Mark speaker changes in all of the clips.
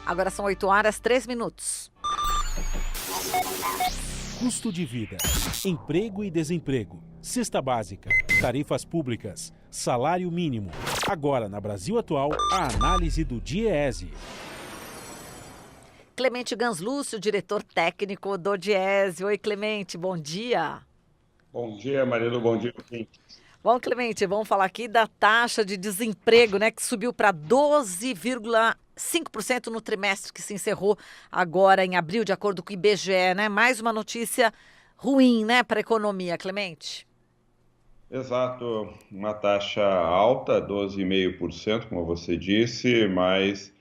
Speaker 1: Agora são 8h03.
Speaker 2: Custo de vida, emprego e desemprego, cesta básica, tarifas públicas, salário mínimo. Agora, na Brasil Atual, a análise do DIEESE.
Speaker 1: Clemente Ganslúcio, diretor técnico do DIEESE. Oi, Clemente, bom dia.
Speaker 3: Bom dia, Marilu, bom dia.
Speaker 1: Bom, Clemente, vamos falar aqui da taxa de desemprego, né, que subiu para 12,5% no trimestre que se encerrou agora em abril, de acordo com o IBGE, né? Mais uma notícia ruim, né, para a economia, Clemente?
Speaker 3: Exato, uma taxa alta, 12,5%, como você disse, mas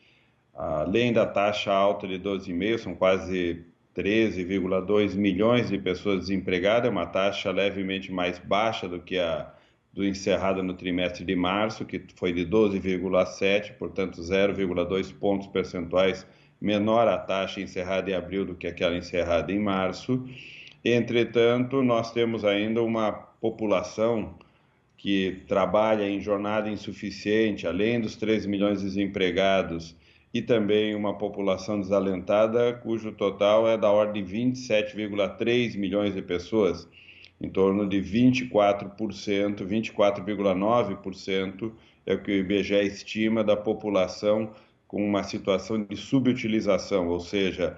Speaker 3: além da taxa alta de 12,5%, são quase 13,2 milhões de pessoas desempregadas, é uma taxa levemente mais baixa do que a do encerrado no trimestre de março, que foi de 12,7%, portanto 0,2 pontos percentuais menor a taxa encerrada em abril do que aquela encerrada em março. Entretanto, nós temos ainda uma população que trabalha em jornada insuficiente, além dos 13 milhões de desempregados, e também uma população desalentada, cujo total é da ordem de 27,3 milhões de pessoas, em torno de 24%, 24,9% é o que o IBGE estima da população com uma situação de subutilização, ou seja,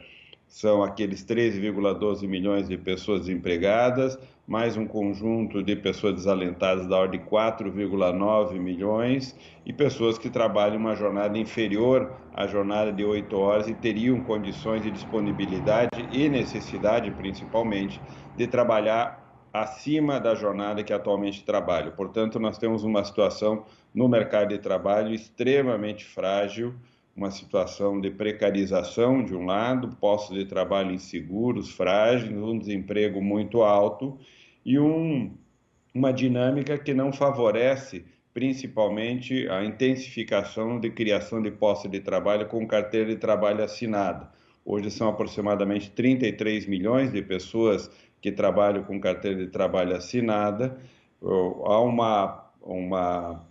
Speaker 3: são aqueles 13,12 milhões de pessoas desempregadas, mais um conjunto de pessoas desalentadas da ordem de 4,9 milhões e pessoas que trabalham uma jornada inferior à jornada de 8 horas e teriam condições de disponibilidade e necessidade, principalmente, de trabalhar acima da jornada que atualmente trabalham. Portanto, nós temos uma situação no mercado de trabalho extremamente frágil, uma situação de precarização, de um lado, postos de trabalho inseguros, frágeis, um desemprego muito alto e uma dinâmica que não favorece principalmente a intensificação de criação de postos de trabalho com carteira de trabalho assinada. Hoje são aproximadamente 33 milhões de pessoas que trabalham com carteira de trabalho assinada. Há uma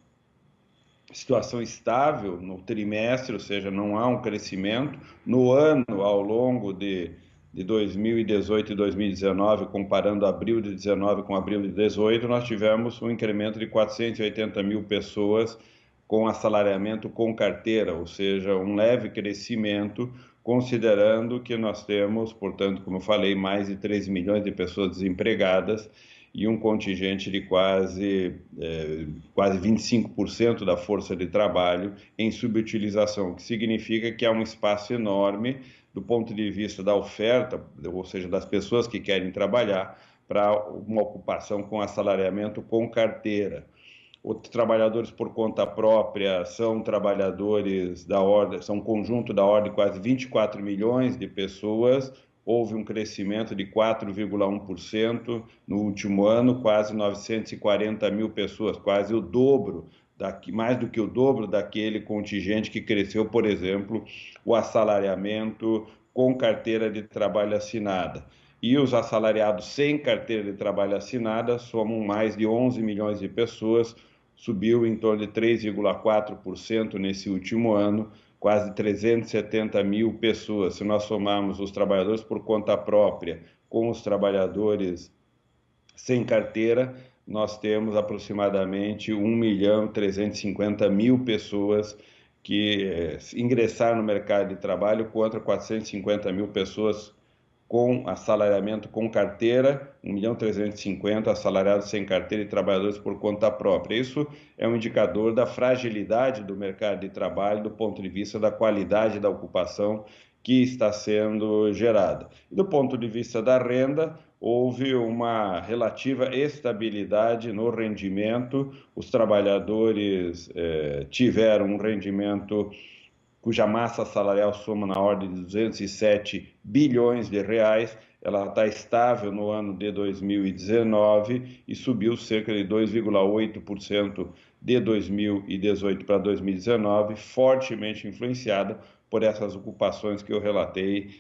Speaker 3: situação estável no trimestre, ou seja, não há um crescimento. No ano, ao longo de 2018 e 2019, comparando abril de 19 com abril de 18, nós tivemos um incremento de 480 mil pessoas com assalariamento com carteira, ou seja, um leve crescimento, considerando que nós temos, portanto, como eu falei, mais de 13 milhões de pessoas desempregadas e um contingente de quase 25% da força de trabalho em subutilização, o que significa que há um espaço enorme do ponto de vista da oferta, ou seja, das pessoas que querem trabalhar, para uma ocupação com assalariamento com carteira. Os trabalhadores por conta própria são trabalhadores da ordem, são um conjunto da ordem de quase 24 milhões de pessoas. Houve um crescimento de 4,1% no último ano, quase 940 mil pessoas, quase o dobro, mais do que o dobro daquele contingente que cresceu, por exemplo, o assalariamento com carteira de trabalho assinada. E os assalariados sem carteira de trabalho assinada somam mais de 11 milhões de pessoas, subiu em torno de 3,4% nesse último ano, quase 370 mil pessoas. Se nós somarmos os trabalhadores por conta própria com os trabalhadores sem carteira, nós temos aproximadamente 1.350.000 pessoas que ingressaram no mercado de trabalho contra 450 mil pessoas com assalariamento com carteira, 1.350.000 assalariados sem carteira e trabalhadores por conta própria. Isso é um indicador da fragilidade do mercado de trabalho do ponto de vista da qualidade da ocupação que está sendo gerada. E do ponto de vista da renda, houve uma relativa estabilidade no rendimento, os trabalhadores tiveram um rendimento cuja massa salarial soma na ordem de 207 bilhões de reais, ela está estável no ano de 2019 e subiu cerca de 2,8% de 2018 para 2019, fortemente influenciada por essas ocupações que eu relatei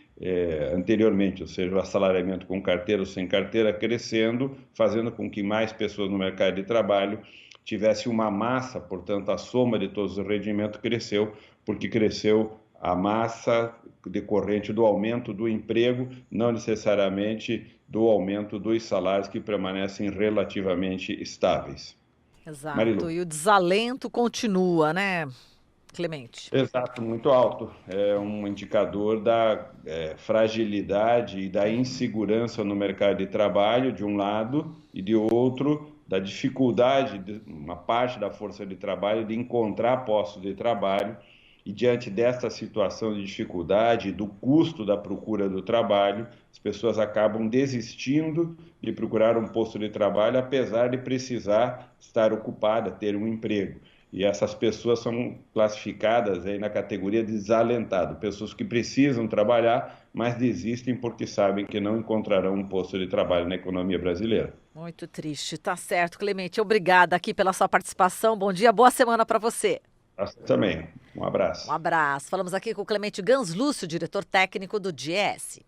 Speaker 3: anteriormente, ou seja, o assalariamento com carteira ou sem carteira crescendo, fazendo com que mais pessoas no mercado de trabalho tivesse uma massa, portanto, a soma de todos os rendimentos cresceu, porque cresceu a massa decorrente do aumento do emprego, não necessariamente do aumento dos salários, que permanecem relativamente estáveis.
Speaker 1: Exato.
Speaker 3: Marilu.
Speaker 1: E o desalento continua, né, Clemente?
Speaker 3: Exato, muito alto. É um indicador da fragilidade e da insegurança no mercado de trabalho, de um lado, e de outro, da dificuldade de uma parte da força de trabalho de encontrar postos de trabalho. E diante dessa situação de dificuldade, do custo da procura do trabalho, as pessoas acabam desistindo de procurar um posto de trabalho, apesar de precisar estar ocupada, ter um emprego. E essas pessoas são classificadas aí na categoria de desalentado, pessoas que precisam trabalhar, mas desistem porque sabem que não encontrarão um posto de trabalho na economia brasileira.
Speaker 1: Muito triste, tá certo, Clemente. Obrigada aqui pela sua participação. Bom dia, boa semana para você.
Speaker 3: Você também. Um abraço.
Speaker 1: Um abraço. Falamos aqui com o Clemente Ganslúcio, diretor técnico do DIEESE.